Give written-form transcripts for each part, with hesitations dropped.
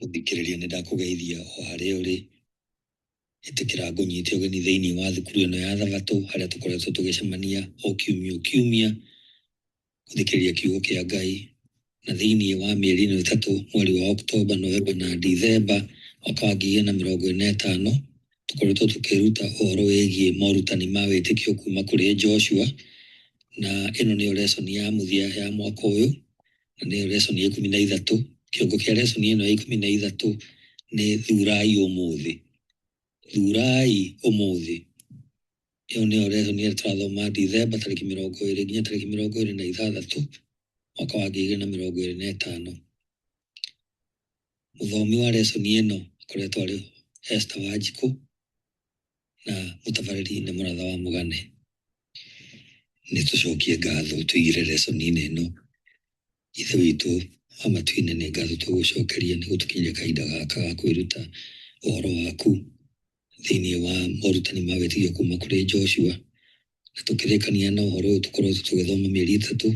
Muthikiriria ni ndakugeithia o haria uri itikira ngunyite ugeni thiini wa thukuru ino ya Thabatũ haria tukoretwo tugicemania o kiumia kuthikiriria kiugo kia Ngai na thiini wa mieri ino itatu mweri wa Oktoba, Novemba na Dithemba mwaka wa 2025 tukoretwo tukiruta uhoro wigie morutani ma witikio kuma kuri Joshua na ino niyo lesson ya muthia ya mwaka uyu na niyo lesson ya 13. Kiongo kia lesson ino ya 13 ni thurai umuthi. Thurai umuthi. Iyo niyo lesson ya turathoma Dithemba tariki 20 nginya tariki 26 mwaka wa 2025. Muthomi wa lesson ino akoretwo ari Esther Wanjiku na mutabariri ni Muratha wa Mugane. Nitucokie ngatho tuigire lesson ino ithe witu amatuine ni ngatho tugucokeria ni gutukinyia kahinda gaka ga kwiruta uhoro waku thiini wa morutani ma witikio kuma kuri Joshua na tukirikania na uhoro uyu tukorwo tugithoma mieri itatu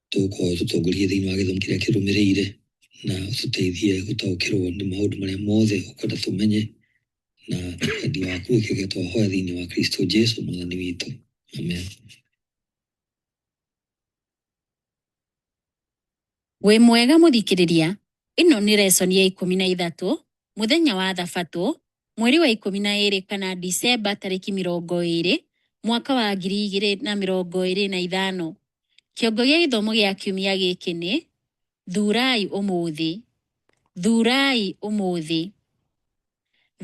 tukorwo tutongorie thiini wa githomo kiria kirumirire na ututeithie gutaukirwo ni maundu maria mothe ukwenda tumenye na wendi waku ikige twahoya thiini wa Kristo Jesu mwathani witu. Amen. We mwega muthikiriria, ino ni lesson ya 13 muthenya wa Thabatũ mweri wa 12 kana Disemba tariki 20 mwaka wa 2025. Kiongo gia githomo gia kiumia giki ni thurai umuthi. Thurai umuthi.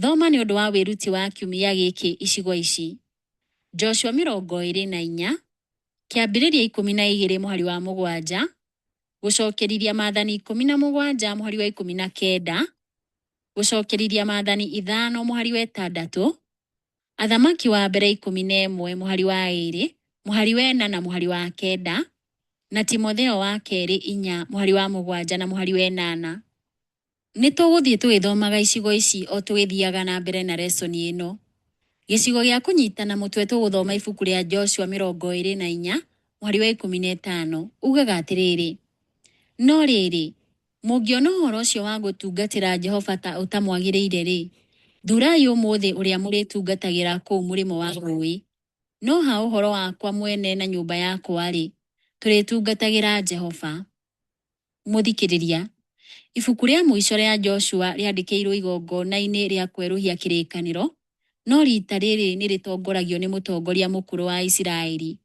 Thoma ni undu wa wiruti wa kiumia giki icigo ici: Joshua 24, kiambiriria 12 muhari wa 7, gucokerithia Maathani 17 muhari wa 19, gucokerithia Maathani 5 muhari wa 6, Athamaki wa mbere 11 muhari wa 2, muhari wa 4 na muhari wa 9, na Timotheo wa keri 4 muhari wa 7 na muhari wa 8. Nituguthie tugithomaga icigo ici o tugithiaga na mbere na lesson ino. Gicigo gia kunyitana mutwe tuguthoma ibuku ria Joshua 24 muhari wa 15 ugaga atiriri: no riri mungiona uhoro ucio wa gutungatira Jehova ta utamwagiriire ri, thurai umuthi uria muritungatagira kuu murimo wa rũĩ. No ha uhoro wakwa mwene na nyumba yakwa ri, turitungatagira Jehova. Muthikiriria, ibuku ria muico ria Joshua riandikirwo igongona-ini ria kweruhia kirikaniro, no rita riri ni ritongoragio ni mutongoria mukuru wa Isiraeli.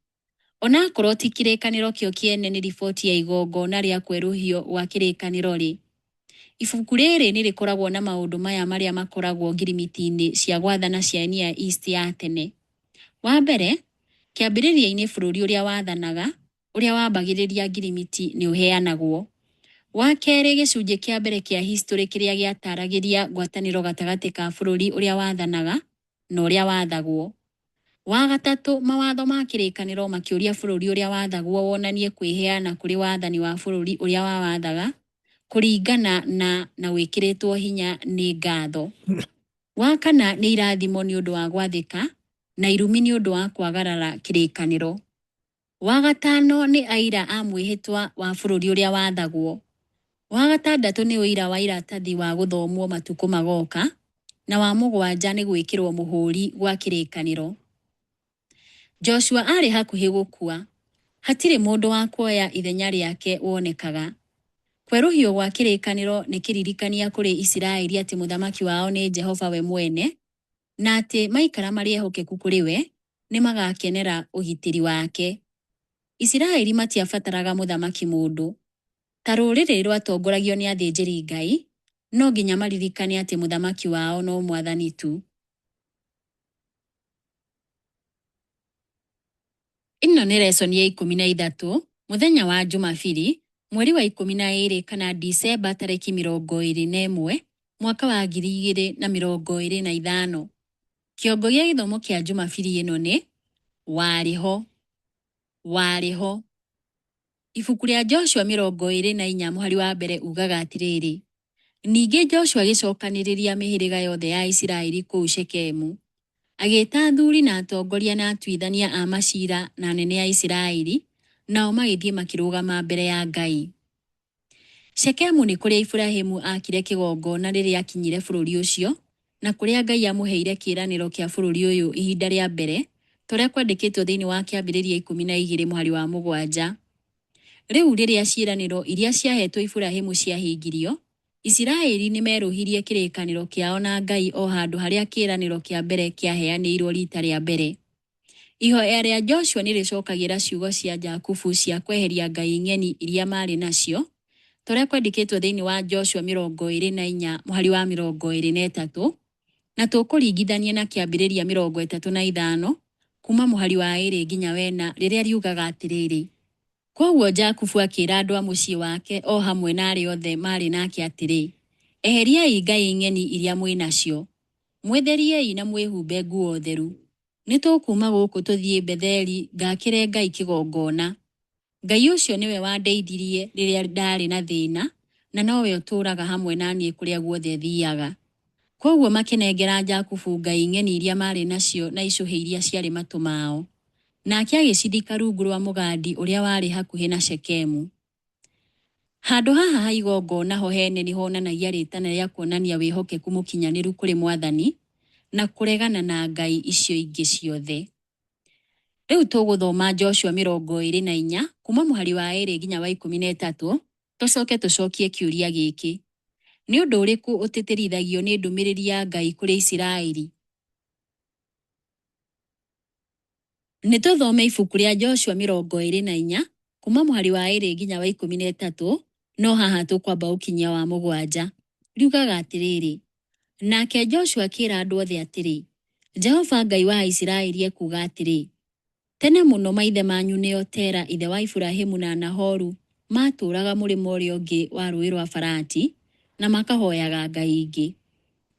Ona korwo ti kirikaniro kio kiene ni riboti ya igongona ria kweruhio wa kirikaniro ri, ibuku riri ni rikoragwo na maundu maya maria makoragwo ngirimiti-ini cia gwathana cia Near East ya tene. Wa mbere, kiambiriria-ini bururi uria wathanaga uria wambagiriria ngirimiti ni uheanagwo. Wa keri, gicunji kia mbere kia history kiria giataragiria ngwataniro gatagati ka bururi uria wathanaga na uria wathagwo. Wa gatatu, mawatho ma kirikaniro makiuria bururi uria wathagwo wonanie kwiheana kuri wathani wa bururi uria wawathaga kuringana na wikiritwo hinya ni ngatho. Wa kana, ni irathimo ni undu wa gwathika na irumi ni undu wa kwagarara kirikaniro. Wa gatano, ni aira a mwihitwa wa bururi uria wathagwo. Wa gatandatu, ni uira wa iratathi wa guthomwo matuku magoka, na wa 7 ni gwikirwo muhuri gwa kirikaniro. Joshua ari hakuhi gukua. Hatiri mundu wa kuoya ithenya riake wonekaga. Kweruhio gwa kirikaniro ni kiririkania kuri Isiraeli ati muthamaki wao ni Jehova we mwene, na ati maikara mari ehokeku kuri we ni magakenera ugitiri wake. Isiraeli matiabataraga muthamaki mundu. Ta ruriri rwatongoragio ni athinjiri Ngai, no nginya maririkane ati muthamaki wao no Mwathani tu. Ino ni lesson ya 13 muthenya wa Jumapili mweri wa 12 kana Disemba tariki 21 mwaka wa 2025. Kiongo gia githomo kia Jumapili ino ni wariho. Wariho. Ibuku ria Joshua 24 muhari wa mbere ugaga atiriri: ningi Joshua gicokaniriria mihiriga yothe ya Isiraeli kuu Shekemu, agita athuri na atongoria na atuithania a macira na anene a Isiraeli, nao magithie makirugama mbere ya Ngai. Shekemu nĩ kũrĩa Iburahĩmu akire kĩgongona rĩrĩa akinyire bũrũri ũcio, na kũrĩa Ngai amũheire kĩĩranĩro kĩa bũrũri ũyũ ihinda rĩa mbere, tũrĩa kwandĩkĩtwo thĩinĩ wa kĩambĩrĩria 12:7. Rĩu rĩrĩa ciĩranĩro iria ciahetwo Iburahĩmu ciahingirio, Isiraeli nĩ merũhirie kĩrĩkanĩro kĩao na Ngai o handũ harĩa kĩĩranĩro kĩa mbere kĩaheanĩirwo rita rĩa mbere. Ihoya rĩa Joshua nĩ rĩcokagĩra ciugo cia Jakubu cia kweheria ngai ng'eni iria marĩ nacio, tũrĩa kwandĩkĩtwo thĩinĩ wa Joshua 24:23, na tũkũringithania na kĩambĩrĩria 35 kuma mũhari wa 2 nginya 4 rĩrĩa riugaga atĩrĩrĩ: Kwoguo Jakubu akĩĩra andũ a mũciĩ wake o hamwe na arĩa othe marĩ nake atĩrĩ, eheriai ngai ng'eni iria mwĩ nacio, mwĩtheriei na mwĩhumbe nguo theru. Nĩ tũkuma gũkũ tũthiĩ Betheli ngakĩre Ngai kĩgongona. Ngai ũcio nĩwe wandeithirie rĩrĩa ndarĩ na thĩna, na nowe ũtũũraga hamwe naniĩ kũrĩa guothe thiaga. Kwoguo makĩnengera Jakubu ngai ng'eni iria marĩ nacio na icũhĩ iria ciarĩ matũ mao. Nake agĩcithika rungu rwa mũgandi ũrĩa warĩ hakuhĩ na Shekemu. Handũ haha ha igongona ho hene nĩ honanagia rĩtana rĩa kuonania wĩhokeku mũkinyanĩru kũrĩ Mwathani na kũregana na ngai icio ingĩ ciothe. Rĩu tũgũthoma Joshua 24 kuma mũhari wa 2 nginya wa 13, tũcokie kĩũria gĩkĩ: nĩ ũndũ ũrĩkũ ũtĩtĩrithagio nĩ ndũmĩrĩri ya Ngai kũrĩ Isiraeli? Nĩ tũthome ibuku rĩa Joshua 24 kuma mũhari wa 2 nginya wa 13, no haha tũkwamba ũkinyia wa 7. Riugaga atĩrĩrĩ: Nake Joshua akĩĩra andũ othe atĩrĩ, Jehova Ngai wa Isiraeli ekuuga atĩrĩ, tene mũno maithe manyu nĩo Tera ithe wa Iburahĩmu na Nahoru matũũraga mũrĩmo ũrĩa ũngĩ wa rũũĩ rwa Farati na makahoyaga ngai ingĩ.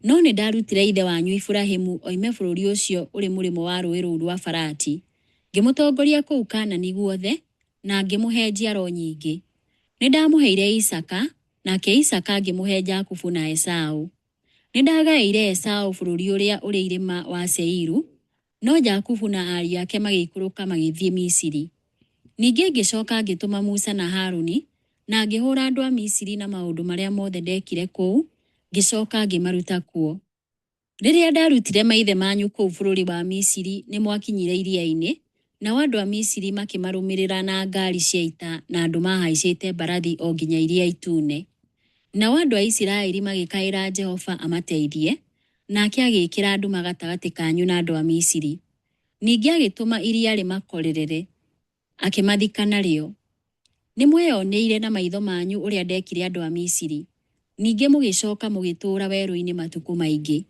No nĩ ndarutire ithe wanyu Iburahĩmu oime bũrũri ũcio ũrĩ mũrĩmo wa rũũĩ rũu rwa Farati, ngĩmũtongoria kũu Kaanani guothe na ngĩmũhe njiaro nyingĩ. Nĩ ndamũheire Isaka, nake Isaka ngĩmũhe Jakubu na Esaũ. Nĩ ndagaĩire Esaũ bũrũri ũrĩa ũrĩ irĩma wa Seiru, no Jakubu na ariũ ake magĩikũrũka magĩthiĩ Misiri. Ningĩ ngĩcoka ngĩtũma Musa na Haruni, na ngĩhũũra andũ a Misiri na maũndũ marĩa mothe ndekire kũu, ngĩcoka ngĩmaruta kuo. Rĩrĩa ndarutire maithe manyu kũu bũrũri wa Misiri nĩ mwakinyire iria-inĩ, nao andũ a Misiri makĩmarũmĩrĩra na ngaari cia ita na andũ mahaicĩte mbarathi o nginya Iria Itune. Nao andũ a Isiraeli magĩkaĩra Jehova amateithie, nake agĩĩkĩra nduma gatagatĩ kanyu na andũ a Misiri. Ningĩ agĩtũma iria rĩmakorerere, akĩmathika narĩo. Nĩ mweyoneire na maitho manyu ũrĩa ndekire andũ a Misiri. Ningĩ mũgĩcoka mũgĩtũũra werũ-inĩ matukũ maingĩ.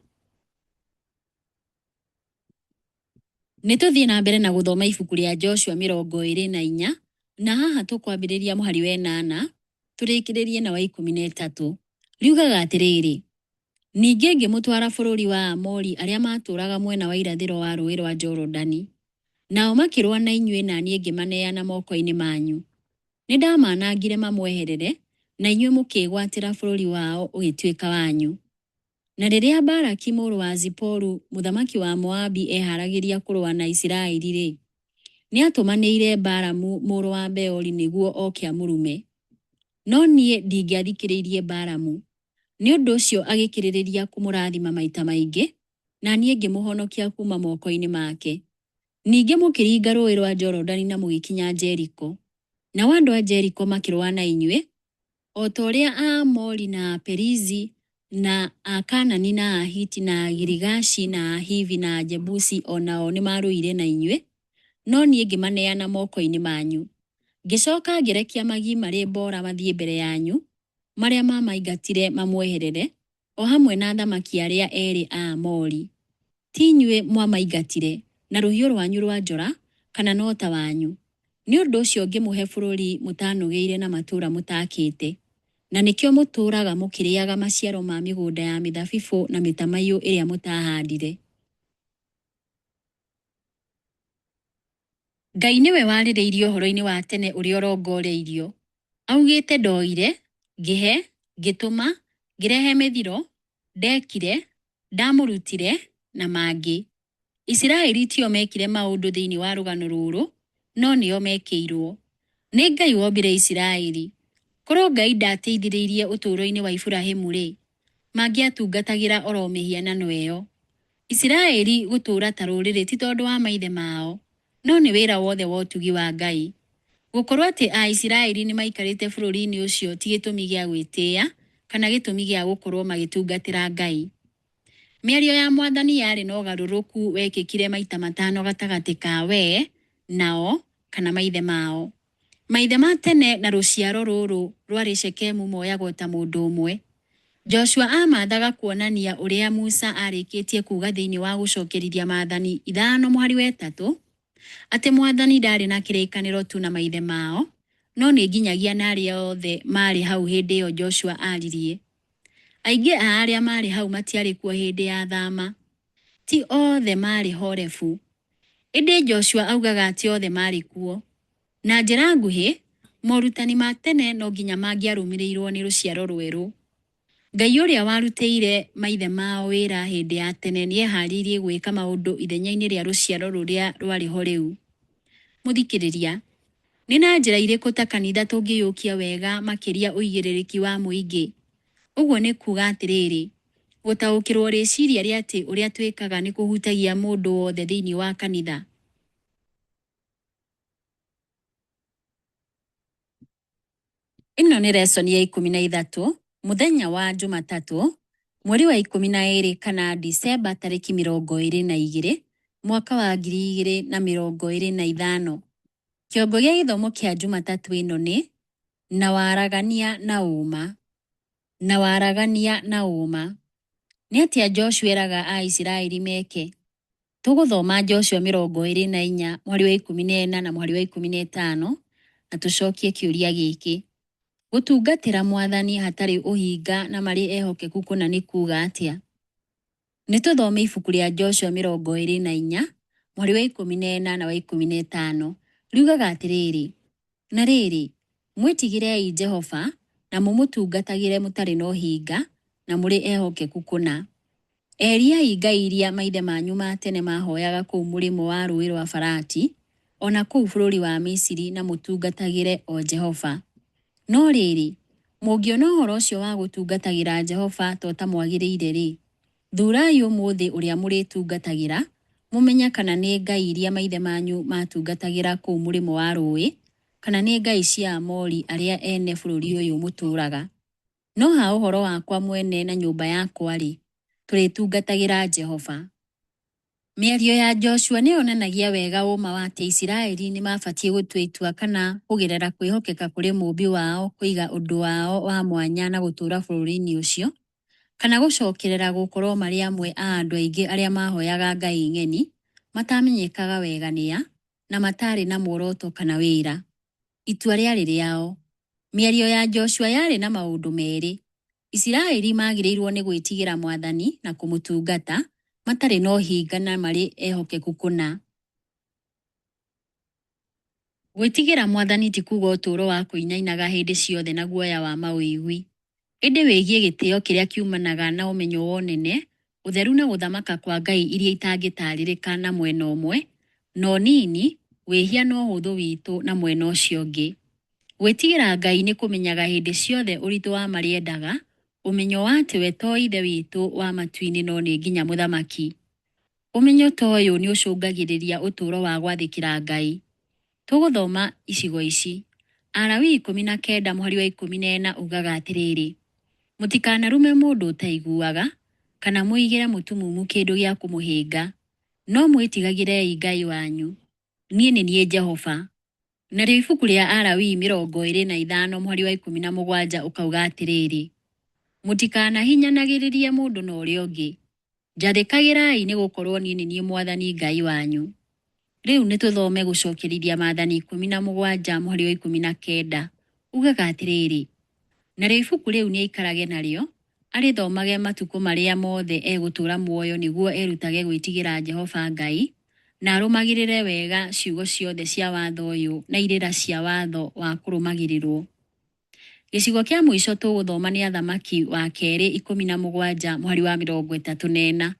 Nĩ tũthiĩ na mbere na gũthoma ibuku rĩa Joshua 24, na haha tũkwambĩrĩria mũhari wa 8 tũrĩkĩrĩrie na wa 13. Riugaga atĩrĩrĩ: Ningĩ ngĩmũtwara bũrũri wa Aamori arĩa matũũraga mwena wa irathĩro wa rũũĩ rwa Jorodani. Nao makĩrũa na inyuĩ na niĩ ngĩmaneana moko-inĩ manyu. Nĩ ndamanangire mamweherere, na inyuĩ mũkĩĩgwatĩra bũrũri wao ũgĩtuĩka wanyu. Na rĩrĩa Balaki mũrũ wa Ziporu, mũthamaki wa Moabi eharagĩria kũrũa na Isiraeli-rĩ, nĩ atũmanĩire Balamu mũrũ wa Beori nĩguo oke amũrume. No niĩ ndingĩathikĩrĩirie Balamu. Nĩ ũndũ ũcio agĩkĩrĩrĩria kũmũrathima maita maingĩ, na niĩ ngĩmũhonokia kuma moko-inĩ make. Ningĩ mũkĩringa rũũĩ rwa Jorodani na mũgĩkinya Jeriko. Nao andũ a Jeriko makĩrũa na inyuĩ, o ta ũrĩa Aamori na Aperizi na Akaanani na Ahiti na Agirigashi na Ahivi na Ajebusi o nao nĩ marũire na inyuĩ, no niĩ ngĩmaneana moko-inĩ manyu. Ngĩcoka ngĩrekia magi marĩ Bora mathiĩ mbere yanyu, marĩa mamaingatire mamweherere, o hamwe na athamaki arĩa erĩ a Aamori. Ti inyuĩ mwamaingatire na rũhiũ rwanyu rwa njora kana na ũta wanyu. Nĩ ũndũ ũcio ngĩmũhe bũrũri mũtanũgĩire na matũũra mũtakĩte, na nĩkĩo mũtũũraga mũkĩrĩaga maciaro ma mĩgũnda ya mĩthabibũ na mĩtamaiyũ ĩrĩa mũtahandire. Ngai nĩwe warĩrĩirie ũhoro-inĩ wa tene ũrĩa ũrongoreirio. Augĩte ndoire, ngĩhe, ngĩtũma, ngĩrehe mĩthiro, ndekire, ndamũrutire na mangĩ. Isiraeli tio mekire maũndũ thĩinĩ wa rũgano rũrũ, no nĩo mekĩirwo. Nĩ Ngai wombire Isiraeli. Korwo Ngai ndateithĩrĩirie ũtũũro-inĩ wa Iburahĩmu rĩ, mangĩatungatagĩra oro mĩhianano ĩyo. Isiraeli gũtũũra ta rũrĩrĩ ti tondũ wa maithe mao, no nĩ wĩra wothe wa ũtugi wa Ngai. Gũkorwo atĩ Aisiraeli nĩ maikarĩte bũrũri-inĩ ũcio ti gĩtũmi gĩa gwĩtĩĩa kana gĩtũmi gĩa gũkorwo magĩtungatĩra Ngai. Mĩario ya Mwathani yarĩ na ũgarũrũku wekĩkire maita matano gatagatĩ ka we, nao, kana maithe mao. Maithe ma tene na rũciaro rũrũ rwarĩ Shekemu moyagwo ta mũndũ ũmwe. Joshua amathaga kuonania ũrĩa Musa arĩkĩtie kuuga thĩinĩ wa gũcokerithia Maathani 5:3 atĩ Mwathani ndarĩ na kĩrĩkanĩro tu na maithe mao, no nĩ nginyagia na arĩa othe marĩ hau hĩndĩ ĩyo Joshua aririe. Aingĩ a arĩa marĩ hau matiarĩ kuo hĩndĩ ya thama. Ti othe marĩ Horebu. Ĩndĩ Joshua augaga atĩ othe marĩ kuo. Na njĩra nguhĩ, morutani ma tene no nginya mangĩarũmĩrĩirwo nĩ rũciaro rwerũ. Ngai ũrĩa warutĩire maithe mao wĩra hĩndĩ ya tene nĩ eharĩirie gwĩka maũndũ ithenya-inĩ rĩa rũciaro rũrĩa rwarĩ ho rĩu. Mũthikĩrĩria, nĩ na njĩra irĩkũ ta kanitha tũngĩyũkia wega makĩria ũigĩrĩrĩki wa mũingĩ? Ũguo nĩ kuuga atĩrĩrĩ, gũtaũkĩrwo rĩciria rĩa atĩ ũrĩa twĩkaga nĩ kũhutagia mũndũ wothe thĩinĩ wa kanitha. Ĩno nĩ lesson ya 13, mũthenya wa Jumatatũ, mweri wa 12 kana Disemba tarĩki 22, mwaka wa 2025. Kĩongo gĩa gĩthomo kĩa Jumatatũ ĩno nĩ na waragania na ũma. Na waragania na ũma. Nĩ atĩa Joshua eraga Aisiraeli meke? Tũgũthoma Joshua 24 mweri wa 14 na mweri wa 15 na tũcokie kĩũria gĩkĩ. Gũtungatĩra Mwathani hatarĩ ũhinga na marĩ ehokeku kũna nĩ kuuga atĩa? Nĩ tũthome ibuku rĩa Joshua 24 mweri wa 14 na wa 15. Riugaga atĩrĩrĩ, na rĩrĩ, mwĩtigĩrei Jehova na mũmũtungatagĩre mũtarĩ na ũhinga na mũrĩ ehokeku kũna. Eriai ngai iria maithe manyu ma tene mahoyaga kũu mũrĩmo wa rũũĩ rwa Farati, ona kũu bũrũri wa Misiri na mũtungatagĩre o Jehova. No rĩrĩ, mũngĩona ũhoro ũcio wa gũtungatagĩra Jehova ta mwagĩrĩire-rĩ, thurai ũmũthĩ ũrĩa mũrĩtungatagĩra, mũmenya kana nĩ ngai iria maithe manyu matungatagĩra kũu mũrĩmo wa rũũĩ, kana nĩ ngai cia Amori arĩa ene bũrũri ũyũ mũtũũraga. No ha ũhoro wakwa mwene na nyũmba yakwa-rĩ, tũrĩtungatagĩra Jehova. Mĩario ya Joshua nĩ yonanagia wega ũma wa atĩ Isiraeli nĩ mabatiĩ gũtua itua kana kũgerera kwĩhokeka kũrĩ Mũũmbi wao kũiga ũndũ wao wa mwanya na gũtũũra bũrũri-inĩ ũcio, kana gũcokerera gũkorwo marĩ amwe a andũ aingĩ arĩa mahoyaga ngai ng'eni, matamenyekaga wega nĩa, na matarĩ na muoroto kana wĩra. Itua rĩarĩ rĩao. Mĩario ya Joshua yarĩ na maũndũ merĩ. Isiraeli magĩrĩirwo nĩ gwĩtigĩra Mwathani na kũmũtungata, matarĩ na ũhinga na marĩ ehokeku kũna. Gwĩtigĩra Mwathani ti kuuga ũtũũro wa kũinainaga hĩndĩ ciothe na guoya wa maũigui. Ĩndĩ wĩgiĩ gĩtĩo kĩrĩa kiumanaga na ũmenyo wa ũnene, ũtheru na gũthamaka kwa Ngai iria itangĩtarĩrĩka na mwena ũmwe, no nini, wĩhia na ũhũthũ witũ na mwena ũcio ũngĩ. Gwĩtigĩra Ngai nĩ kũmenyaga hĩndĩ ciothe ũritũ wa marĩa endaga, ũmenyo wa atĩ we to ithe witũ wa matu-inĩ no nĩ nginya mũthamaki. Ũmenyo ta ũyũ nĩ ũcũngagĩrĩria ũtũũro wa gwathĩkĩra Ngai. Tũgũthoma icigo ici. Alawii 19 mweri wa 14 ugaga atĩrĩrĩ, mũtikanarume mũndũ ũtaiguaga, kana mũigĩre mũtumumu kĩndũ gĩa kũmũhĩnga, no mwĩtigagĩrei Ngai wanyu. Niĩ nĩ niĩ Jehova. Narĩo ibuku rĩa Alawii 25 mweri wa 17 ũkauga atĩrĩrĩ, mũtikanahinyanagĩrĩrie mũndũ na ũrĩa ũngĩ. Njathĩkagĩrai nĩ gũkorwo niĩ nĩ niĩ Mwathani Ngai wanyu. Rĩu nĩ tũthome gũcokerithia Maathani 17 mweri wa 19. Ugaga atĩrĩrĩ, narĩo ibuku rĩu nĩ aikarage narĩo, arĩthomage matukũ marĩa mothe egũtũũra muoyo nĩguo erutage gwĩtigĩra Jehova Ngai, na arũmagĩrĩre wega ciugo ciothe cia watho ũyũ na irĩra cia watho wa kũrũmagĩrĩrwo. Gĩcigo kĩa mũico tũgũthoma nĩ Athamaki wa kerĩ 17 mweri wa 34.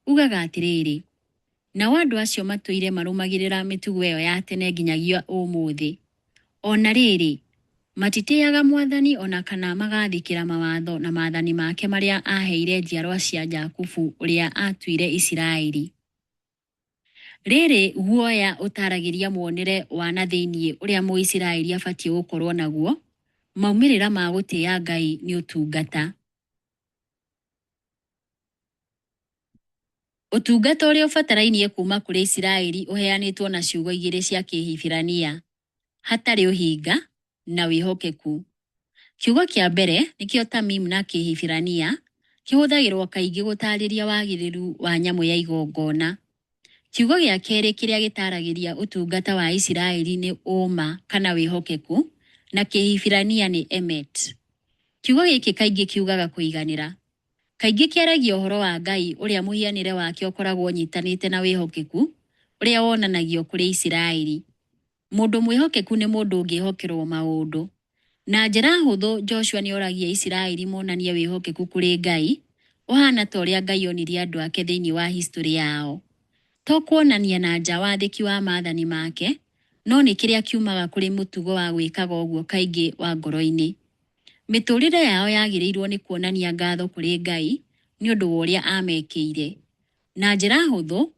Ugaga atĩrĩrĩ, nao andũ acio matũire marũmagĩrĩra mĩtugo ĩyo ya tene nginyagia ũmũthĩ. Ona rĩrĩ, Matiteaga Mwathani ona kana magathikĩra mawatho na maathani make marĩa aheire njiarwa cia Jakubu ũrĩa atuire Isiraeli. Rĩrĩ guoya ũtaragĩria muonere wa na thĩiniĩ ũrĩa Mũisiraeli abatiĩ gũkorwo naguo, maumĩrĩra ma gũtĩĩa Ngai nĩ ũtungata. Ũtungata ũrĩa ũbatarainie kuma kũrĩ Isiraeli ũheanĩtwo na ciugo igĩrĩ cia Kĩhibirania: hatarĩ ũhinga na wĩhokeku. Kiugo kĩa mbere nĩkĩo tamim na Kĩhibirania kĩhũthagĩrwo kaingĩ gũtarĩria wagĩrĩru wa nyamũ ya igongona. Kiugo gĩa kerĩ kĩrĩa gĩtaragĩria ũtungata wa Isiraeli nĩ ũma kana wĩhokeku, na Kĩhibirania nĩ emet. Kiugo gĩkĩ kaingĩ kiugaga kũiganĩra. Kaingĩ kĩaragia ũhoro wa Ngai ũrĩa mũhianĩre wake ũkoragwo ũnyitanĩte na wĩhokeku ũrĩa wonanagio kũrĩ Isiraeli. Mũndũ mwĩhokeku nĩ mũndũ ũngĩhokerwo maũndũ. Na njĩra hũthũ Joshua nĩoragia Isiraeli monanie wĩhokeku kũrĩ Ngai, ũhana ta ũrĩa Ngai onirie andũ ake thĩinĩ wa history yao. To kuonania na nja wathĩki wa maathani make, no nĩ kĩrĩa kiumaga kũrĩ mũtugo wa gwĩkaga ũguo kaingĩ wa ngoro-inĩ. Mĩtũrĩre yao yagĩrĩirwo nĩ kuonania ngatho kũrĩ Ngai nĩ ũndũ wa ũrĩa amekĩire. Na njĩra hũthũ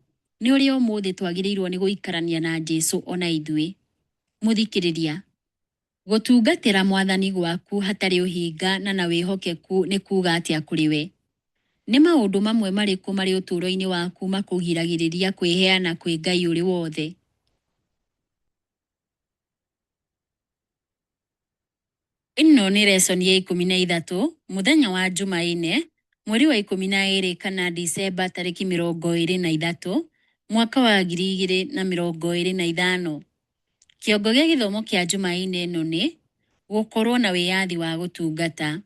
nĩ ũrĩa ũmũthĩ twagĩrĩirwo nĩ gũikarania na Jesũ ona ithuĩ. Mũthikĩrĩria, gũtungatĩra Mwathani gwaku hatarĩ ũhinga na wĩhokeku nĩ kuuga atĩa kũrĩ we? Nĩ maũndũ mamwe marĩkũ marĩ ũtũũro-inĩ waku makũgiragĩrĩria kwĩheana kwĩ Ngai ũrĩ wothe? Ĩno nĩ lesson ya 13, mũthenya wa Jumaine, mweri wa 12 kana Disemba tarĩki 23, mwaka wa 2025. Kĩongo gĩa gĩthomo kĩa Jumaine ĩno nĩ gũkorwo na wĩyathi wa gũtungata.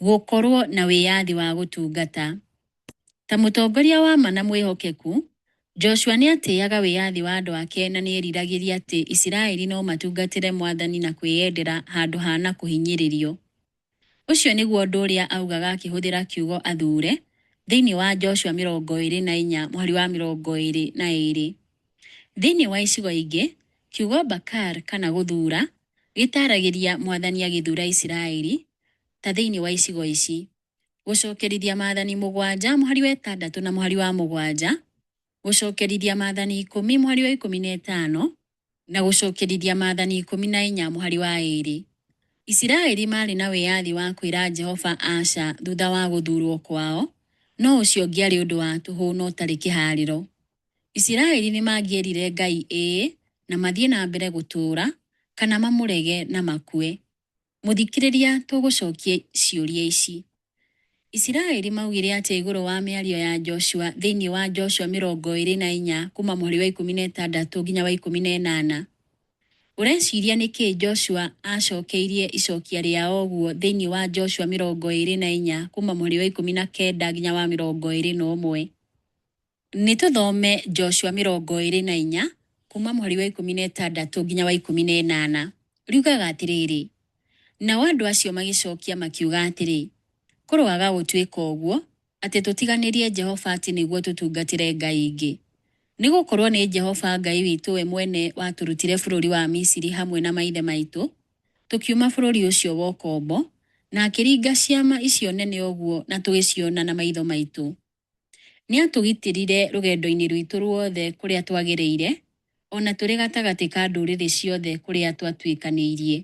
Gũkorwo na wĩyathi wa gũtungata. Ta mũtongoria wa ma na mwĩhokeku, Joshua nĩ atĩaga wĩyathi wa andũ ake na nĩ eriragĩria atĩ Isiraeli no matungatĩre Mwathani na kwĩyendera handũ hana kũhinyĩrĩrio. Ũcio nĩguo ũndũ ũrĩa augaga akĩhũthĩra kiugo athure thĩinĩ wa Joshua 24 mũhari wa 22. Thĩinĩ wa icigo ingĩ, kiugo bakar kana gũthura gĩtaragĩria Mwathani agĩthura Isiraeli, ta thĩinĩ wa icigo ici: gũcokerithia maathani 7 mũhari wa 6 na mũhari wa 7, gũcokerithia maathani 10 mũhari wa 15 na gũcokerithia maathani 14 mũhari wa 2. Isiraeli marĩ na wĩyathi wa kwĩra Jehova aca thutha wa gũthurwo kwao, no ũcio ũngĩarĩ ũndũ wa tũhũ na ũtarĩ kĩharĩro. Isiraeli nĩ mangĩerire Ngai ĩĩ na mathiĩ na mbere gũtũũra, kana mamũrege na makue. Mũthikĩrĩria, tũgũcokia ciũria ici. Isiraeli maugire atĩ igũrũ wa mĩario ya Joshua thĩinĩ wa Joshua 24 kuma mũhari wa 16 nginya wa 18. Ũreciria nĩkĩ Joshua acokeirie icokia rĩa ũguo thĩinĩ wa Joshua 24 kuma mũhari wa 19 nginya wa 21? Nĩtũthome Joshua 24 kuma mũhari wa 16 nginya wa 18. Riugaga atĩrĩrĩ: nao andũ acio magĩcokia makiuga atĩrĩ, kũroaga gũtuĩka ũguo atĩ tũtiganĩrie Jehova atĩ nĩguo tũtungatĩre ngai ingĩ. Nĩ gũkorwo nĩ Jehova Ngai witũ we mwene watũrutire bũrũri wa Misiri hamwe na maithe maitũ, tũkiuma bũrũri ũcio wa ũkombo, na akĩringa ciama icio nene ũguo na tũgĩciona na maitho maitũ. Nĩ atũgitĩrire rũgendo-inĩ rwitũ ruothe kũrĩa twagĩrĩire, ona tũrĩ gatagatĩ ka ndũrĩrĩ ciothe kũrĩa twatuĩkanĩirie.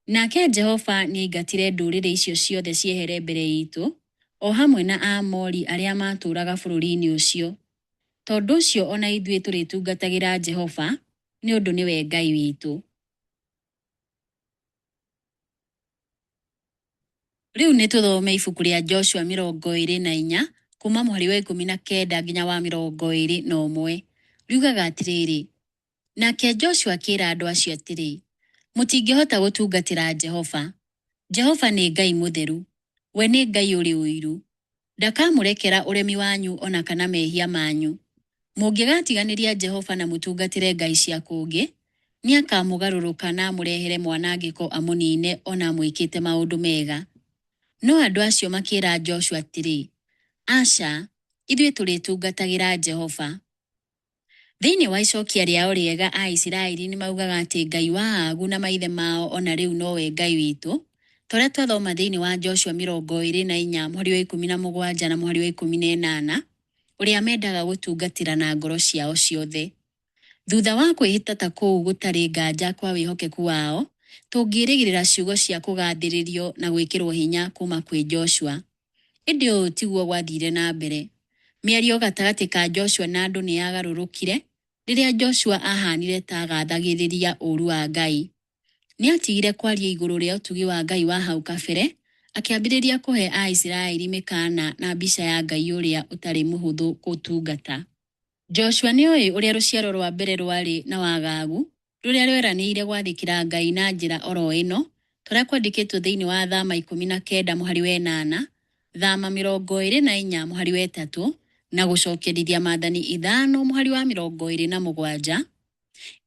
Nake Jehova nĩ aingatire ndũrĩrĩ icio ciothe ciehere mbere itũ, o hamwe na Aamori arĩa matũũraga bũrũri-inĩ ũcio. Tondũ ũcio ona ithuĩ tũrĩtungatagĩra Jehova, nĩ ũndũ nĩwe Ngai witũ. Rĩu nĩtũthome ibuku rĩa Joshua 24 kuma mũhari wa 19 nginya wa 21. Riugaga atĩrĩrĩ: nake Joshua akĩra andũ acio atĩrĩ, mũtingĩhota gũtungatĩra Jehova. Jehova nĩ Ngai mũtheru, we nĩ Ngai ũrĩ ũiru. Ndakamũrekera ũremi wanyu ona kana mehia manyu. Mũngĩgatiganĩria Jehova na mũtungatĩre ngai cia kũngĩ, nĩ akamũgarũrũka na amũrehere mwanangĩko amũnine ona mwĩkĩte maũndũ mega. No andũ acio makĩra Joshua atĩrĩ, aca, ithuĩ tũrĩtungatagĩra Jehova. Thĩinĩ wa icokia rĩao rĩega Aisiraeli nĩmaugaga atĩ Ngai wa Agu na maithe mao ona rĩu nowe Ngai witũ, tũrĩa twathoma thĩinĩ wa Joshua 24 mũhari wa 17 na mũhari wa 18, ũrĩa mendaga gũtungatĩra na ngoro ciao ciothe. Thutha wa kwĩhĩta ta kũu gũtarĩ nganja kwa wĩhokeku wao, tũngĩrĩgĩrĩra ciugo cia kũgathĩrĩrio na gwĩkĩrwo hinya kuma kwĩ Joshua. Ĩndĩ ũũ tiguo gwathire na mbere. Mĩario gatagatĩ ka Joshua na andũ nĩyagarũrũkire rĩrĩa Joshua ahanire ta agathagĩrĩria ũru wa Ngai. Nĩatigire kwaria igũrũ rĩa ũtugi wa Ngai wa hau kabere, akĩambĩrĩria kũhe Aisiraeli mĩkana na mbica ya Ngai ũrĩa ũtarĩ mũhũthũ gũtungata. Joshua nĩoĩ ũrĩa rũciaro rwa mbere rwarĩ na wagagu, rũrĩa rweranĩire gwathĩkĩra Ngai na njĩra oro ĩno, tũrĩa kwandĩkĩtwo thĩinĩ wa Thama 19 mũhari wa 8, Thama 24 mũhari wa 3, na gũcokerithia Maathani 5 mũhari wa 27.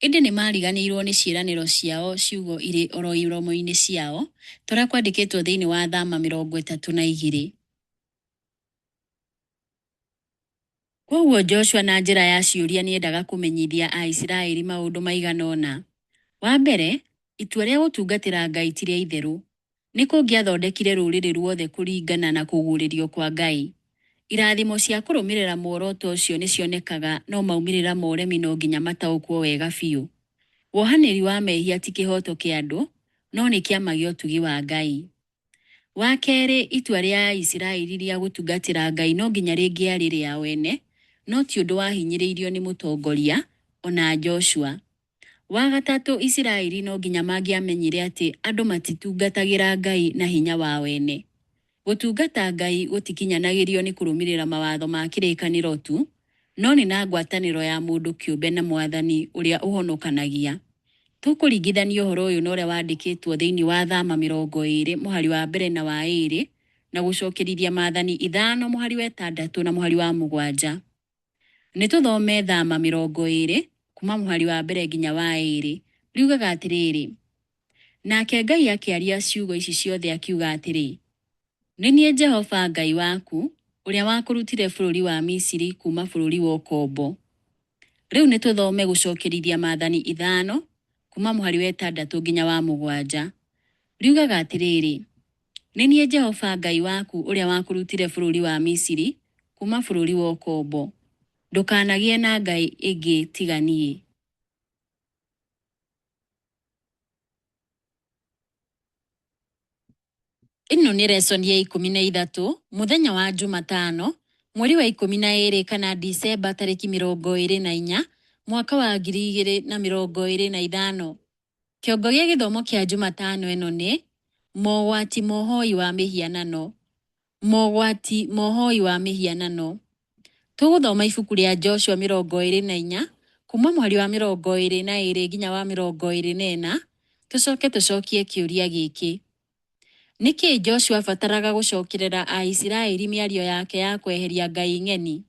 Ĩndĩ nĩmariganĩirwo nĩ ciĩranĩro ciao ciugo irĩ oro iromo-inĩ ciao, tũrĩa kwandĩkĩtwo thĩinĩ wa Thama 32. Koguo Joshua na njĩra ya ciũria nĩendaga kũmenyithia Aisiraeli maũndũ maigana ũna. Wa mbere, itua rĩa gũtungatĩra Ngai ti rĩa itherũ. Nĩ kũngĩathondekire rũrĩrĩ ruothe kũringana na kũguũrĩrio kwa Ngai. Irathimo cia kũrũmĩrĩra muoroto ũcio nĩcionekaga, no maumĩrĩra ma ũremi no nginya mataũkwo wega biũ. Wohanĩri wa mehia ti kĩhoto kĩa andũ, no nĩ kĩama gĩa ũtugi wa Ngai. Wa kerĩ, itua rĩa Aisiraeli rĩa gũtungatĩra Ngai no nginya rĩngĩarĩ rĩao ene, no ti ũndũ wahinyĩrĩirio nĩ mũtongoria ona Joshua. Wa gatatũ, Isiraeli no nginya mangĩamenyire atĩ andũ matitungatagĩra Ngai na hinya wao ene. Gũtungata Ngai gũtikinyanagĩrio nĩ kũrũmĩrĩra mawatho ma kĩrĩkanĩro tu, no nĩ na ngwatanĩro ya mũndũ kĩũmbe na Mwathani ũrĩa ũhonokanagia. Tũkũringithania ũhoro ũyũ na ũrĩa wandĩkĩtwo thĩinĩ wa Thama 20 mũhari wa 1 na wa 2, na gũcokerithia Maathani 5 mũhari wa 6 na mũhari wa 7. Nĩtũthome Thama 20 kuma mũhari wa 1 nginya wa 2, riugaga atĩrĩrĩ: Nake Ngai akĩaria ciugo ici ciothe akiuga atĩrĩ: Nĩ niĩ Jehova Ngai waku, ũrĩa wakũrutire bũrũri wa Misiri kuma bũrũri wa ũkombo. Rĩu nĩtũthome gũcokerithia Maathani 5 kuma mũhari wa 6 nginya wa 7, riugaga atĩrĩrĩ: Nĩ niĩ Jehova Ngai waku, ũrĩa wakũrutire bũrũri wa Misiri kuma bũrũri wa ũkombo. Ndũkanagĩe na ngai ĩngĩ tiga niĩ. Ĩno nĩ lesson ya 13, mũthenya wa Jumatano, mweri wa 12 kana Disemba tarĩki 24, mwaka wa 2025. Kĩongo gĩa gĩthomo kĩa Jumatano ĩno nĩ mogwati mohoi wa mĩhianano. Mogwati mohoi wa mĩhianano. Tũgũthoma ibuku rĩa Joshua 24 kuma mũhari wa 22 nginya wa 24, tũcokie kĩũria gĩkĩ: Nĩkĩ Joshua abataraga gũcokerera Aisiraeli mĩario yake ya kweheria ngai ng'eni?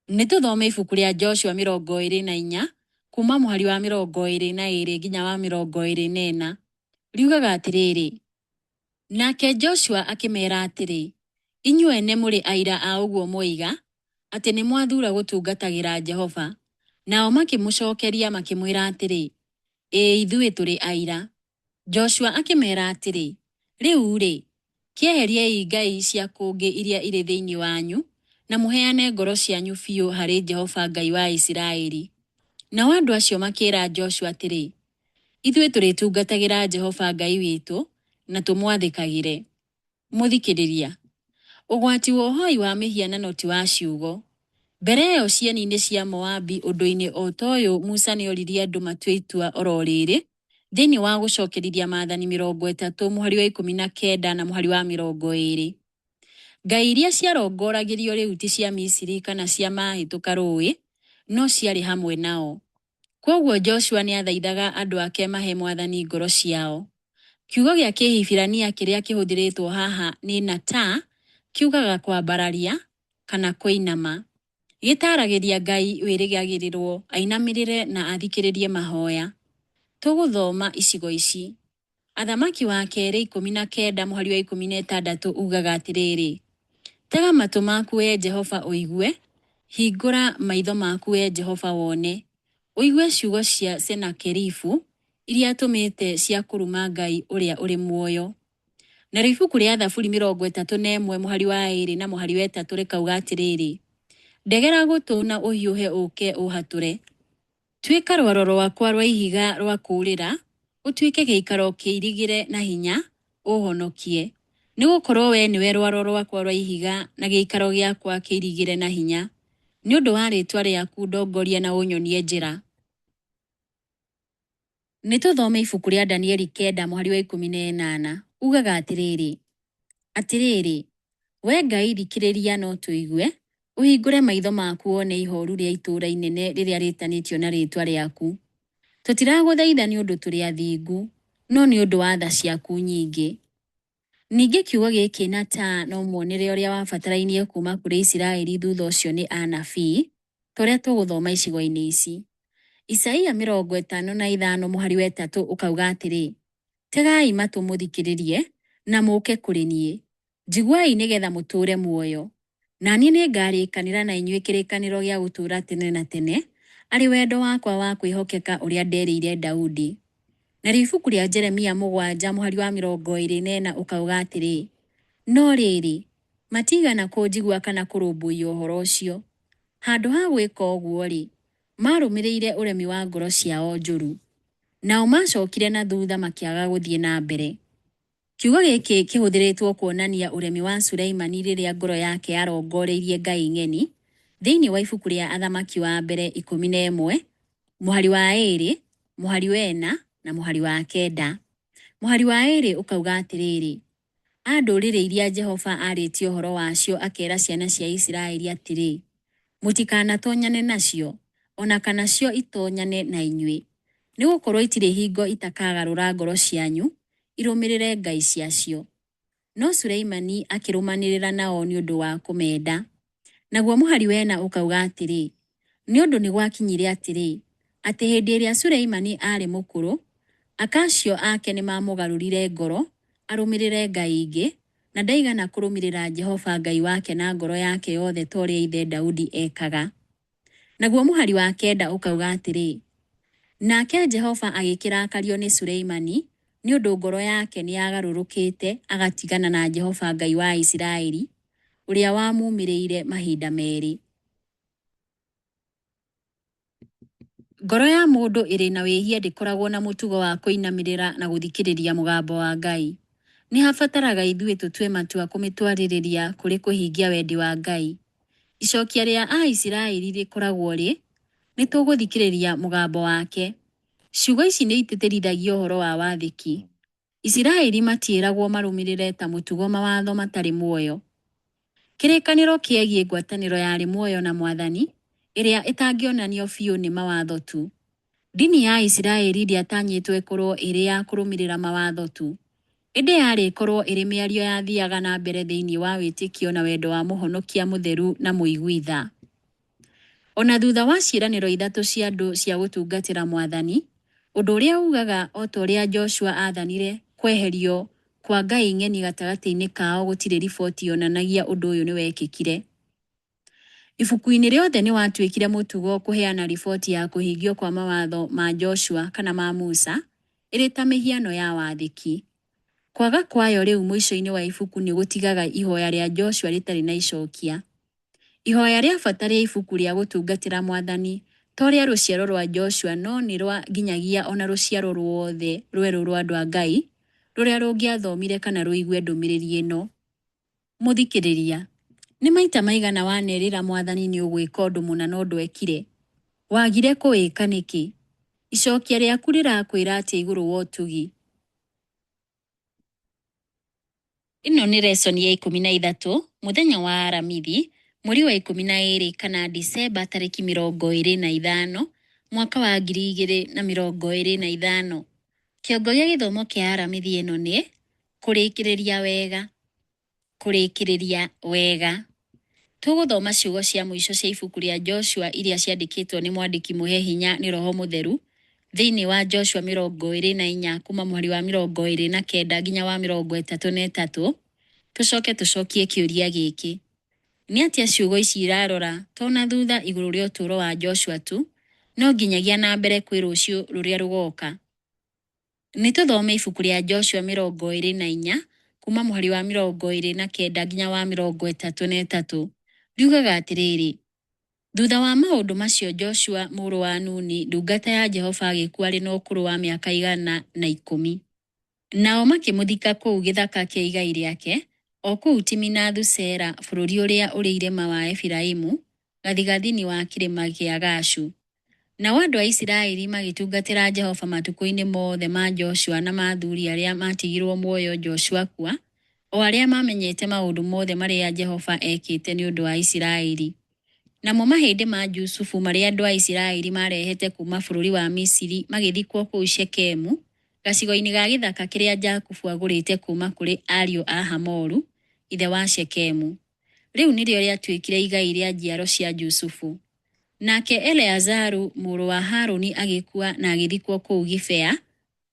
Nĩtũthome ibuku rĩa Joshua 24 kuma mũhari wa 22 nginya wa 24, riugaga atĩrĩrĩ: Nake Joshua akĩmeera atĩrĩ: Inyuĩ ene mũrĩ aira a ũguo moiga, atĩ nĩ mwathura gũtungatagĩra Jehova. Nao makĩmũcokeria makĩmwĩra atĩrĩ: Ithuĩ tũrĩ aira. Joshua akĩmeera atĩrĩ: Rĩu-rĩ, kĩeheriei ngai cia kũngĩ iria irĩ thĩinĩ wanyu, na mũheane ngoro cianyu biũ harĩ Jehova Ngai wa Isiraeli. Nao andũ acio makĩĩra Joshua atĩrĩ: Ithuĩ tũrĩtungatagĩra Jehova Ngai witũ, na tũmwathĩkagĩre. Mũthikĩrĩria, ũgwati wa ũhoi wa mĩhianano ti wa ciugo. Mbere ĩyo cieni-inĩ cia Moabi ũndũ-inĩ o ta ũyũ Musa nĩoririe andũ matue itua oro rĩrĩ, thĩinĩ wa gũcokerithia Maathani 30 mũhari wa 19 na mũhari wa 20. Ngai iria ciarongoragĩrio rĩu ti cia Misiri kana cia mahĩtũka rũĩ, no ciarĩ hamwe nao. Koguo Joshua nĩathaithaga andũ ake mahe Mwathani ngoro ciao. Kiugo gĩa Kĩhibirania kĩrĩa kĩhũthĩrĩtwo haha nĩ nata, kiugaga kwambararia kana kũinama. Gĩtaragĩria Ngai wĩrĩgagĩrĩrwo ainamĩrĩre na athikĩrĩrie mahoya. Tũgũthoma icigo ici. Athamaki wa kerĩ 19 mũhari wa 16 ugaga atĩrĩrĩ: Tega matũ maku Jehova ũigue, hingũra maitho maku we Jehova wone, ũigue ciugo cia Senakeribu iria atũmĩte cia kũruma Ngai ũrĩa ũrĩ muoyo. Na ibuku rĩa Thaburi 31 mũhari wa 2 na mũhari wa 3 rĩkauga atĩrĩrĩ, ndegera gũtũ na ũhiũhe ũke ũhatũre. Tuĩka rwaro rwakwa rwa ihiga rwa kũũrĩra, ũtuĩke gĩikaro kĩirigĩre na hinya, ũhonokie. Nĩgũkorwo we nĩwe rwaro rwakwa rwa ihiga na gĩikaro gĩakwa kĩirigĩre na hinya. Nĩ ũndũ wa rĩĩtwa rĩaku ndongoria na ũnyonie njĩra. Nĩtũthome ibuku rĩa Danieli 9 mũhari wa 18 ugaga atĩrĩrĩ, we Ngai thikĩrĩria no tũigue, ũhingũre maitho maku wone ihooru rĩa itũũra inene rĩrĩa rĩtanĩtio na rĩĩtwa rĩaku. Tũtiragũthaitha nĩ ũndũ tũrĩ athingu, no nĩ ũndũ wa tha ciaku nyingĩ. Ningĩ kiugo gĩkĩ na ta no muonere ũrĩa wabatarainie kuma kũrĩ Isiraeli thutha ũcio nĩ anabii, tũrĩa tũgũthoma icigo-inĩ ici. Isaia 55 mũhari wa 3 ũkauga atĩrĩ, tegai matũ mũthikĩrĩrie na mũũke kũrĩ niĩ. Njiguai nĩgetha mũtũũre muoyo. Na niĩ nĩngarĩkanĩra na inyuĩ kĩrĩkanĩro gĩa gũtũũra tene na tene, arĩ wendo wakwa wa kwĩhokeka ũrĩa nderĩire Daudi. Na ibuku rĩa Jeremia 7 mũhari wa 24 ũkauga atĩrĩ, no rĩrĩ, matigana kũnjigua kana kũrũmbũiya ũhoro ũcio. Handũ ha gwĩka ũguo-rĩ, marũmĩrĩire ũremi wa ngoro ciao njũru. Nao macokire na thutha makĩaga gũthiĩ na mbere. Kiugo gĩkĩ kĩhũthĩrĩtwo kuonania ũremi wa Suleimani rĩrĩa ngoro yake yarongoreirie Ngai ng'eni, thĩinĩ wa ibuku rĩa Athamaki wa mbere 11, mũhari wa 2, mũhari wa 4 na mũhari wa 9. Mũhari wa 2 ũkauga atĩrĩrĩ, ndũrĩrĩ iria Jehova arĩtie ũhoro wacio akera ciana cia Isiraeli atĩrĩ, mũtikanatonyane nacio, ona kana cio itonyane na inyuĩ. Nĩgũkorwo itirĩ hingo itakagarũra ngoro cianyu, irũmĩrĩre ngai ciacio. No Suleimani akĩrũmanĩrĩra nao nĩ ũndũ wa kũmenda. Naguo mũhari wa 4 ũkauga atĩrĩ, nĩ ũndũ nĩ gwakinyire atĩrĩ, atĩ hĩndĩ ĩrĩa Suleimani arĩ mũkũrũ, akacio ake nĩ mamũgarũrire ngoro, arũmĩrĩre ngai ingĩ, na ndaigana kũrũmĩrĩra Jehova Ngai wake na ngoro yake yothe ta ũrĩa ithe Daudi ekaga. Naguo mũhari wa 9 ũkauga atĩrĩ, nake Jehova agĩkĩrakario nĩ Suleimani, nĩ ũndũ ngoro yake nĩ yagarũrũkĩte agatigana na Jehova Ngai wa Isiraeli, ũrĩa wamumĩrĩire mahinda merĩ. Ngoro ya mũndũ ĩrĩ na wĩhia ndĩkoragwo na mũtugo wa kũinamĩrĩra na gũthikĩrĩria mũgambo wa Ngai. Nĩ habataraga ithuĩ tũtue matua kũmĩtwarĩrĩria kũrĩ kũhingia wendi wa Ngai. Icokia rĩa Aisiraeli rĩkoragwo rĩ, nĩ tũgũthikĩrĩria mũgambo wake. Ciugo ici nĩ itĩtĩrithagia ũhoro wa wathĩki. Isiraeli matiĩragwo marũmĩrĩre ta mũtugo mawatho matarĩ muoyo. Kĩrĩkanĩro kĩegiĩ ngwatanĩro yarĩ muoyo na Mwathani, ĩrĩa ĩtangĩonanio biũ nĩ mawatho tu. Ndini ya Isiraeli ndĩatanyĩtwo ĩkorwo ĩrĩ ya kũrũmĩrĩra mawatho tu. Ĩndĩ yarĩ ĩkorwo ĩrĩ mĩario yathiaga na mbere thĩinĩ wa wĩtĩkio na wendo wa mũhonokia mũtheru na mũigui tha. Ona thutha wa ciĩranĩro ithatũ cia andũ cia gũtungatĩra Mwathani, ũndũ ũrĩa ugaga o ta ũrĩa Joshua athanire kweherio kwa Ngai ng'eni gatagatĩ-inĩ kao, gũtirĩ riboti yonanagia ũndũ ũyũ nĩ wekĩkire. Ibuku-inĩ rĩothe nĩ watuĩkire mũtugo kũheana riboti ya kũhingio kwa mawatho ma Joshua kana ma Musa, ĩrĩ ta mĩhiano ya wathĩki. Kwaga kwayo rĩu mũico-inĩ wa ibuku nĩ gũtigaga ihoya rĩa Joshua rĩtarĩ na icokia. Ihoya rĩa bata rĩa ibuku rĩa gũtungatĩra Mwathani to rĩa rũciaro rwa Joshua, no nĩ rwa nginyagia ona rũciaro ruothe rwerũ rwa andũ a Ngai, rũrĩa rũngĩathomire kana rũigue ndũmĩrĩri ĩno. Mũthikĩrĩria, nĩ maita maigana wanerĩra Mwathani nĩ ũgwĩka ũndũ mũna no ndwekire? Wagire kũwĩka nĩkĩ? Icokia rĩaku rĩrakwĩra atĩ igũrũ wa ũtugi. Ĩno nĩ lesson ya 13, mũthenya wa Aramithi, mweri wa 12 kana Disemba tarĩki 25, mwaka wa 2025. Kĩongo gĩa gĩthomo kĩa Aramithi ĩno nĩ kũrĩkĩrĩria wega. Kũrĩkĩrĩria wega. Tũgũthoma ciugo cia mũico cia ibuku rĩa Joshua iria ciandĩkĩtwo nĩ mwandĩki mũhe hinya nĩ Roho Mũtheru thĩinĩ wa Joshua 24 kuma mũhari wa 29 nginya wa 33. Tucokie kĩũria gĩkĩ. Nĩ atĩa ciugo ici irarora tona thutha igũrũ rĩa ũtũũro wa Joshua tu, no nginyagia na mbere kwĩ rũciũ rũrĩa rũgoka. Nĩ tũthome ibuku rĩa Joshua 24 kuma mũhari wa 29 nginya wa 33. Riugaga atĩrĩrĩ: thutha wa maũndũ macio Joshua mũrũ wa Nuni ndungata ya Jehova agĩkua arĩ na ũkũrũ wa mĩaka 110. Nao makĩmũthika kũu gĩthaka kĩa igai rĩake, o kũu Timinathu-Sera, bũrũri ũrĩa ũrĩ irĩma wa Efiraimu, gathigathini wa kĩrĩma gĩa Gashu. Nao andũ a Isiraeli magĩtungatĩra Jehova matukũ-inĩ mothe ma Joshua na mathuri arĩa matigirwo muoyo Joshua akua, o arĩa mamenyete maũndũ mothe marĩa Jehova ekĩte nĩ ũndũ wa Isiraeli. Namo mahĩndĩ ma Jusufu marĩa andũ a Isiraeli marehete kuma bũrũri wa Misiri magĩthikwo kũu Shekemu, gacigo-inĩ ga gĩthaka kĩrĩa Jakubu agũrĩte kuma kũrĩ ariũ a Hamoru, ithe wa Shekemu. Rĩu nĩrĩo rĩatuĩkire igai rĩa njiaro cia Jusufu. Nake Eleazaru mũrũ wa Harũni agĩkua na agĩthikwo kũu Gibea,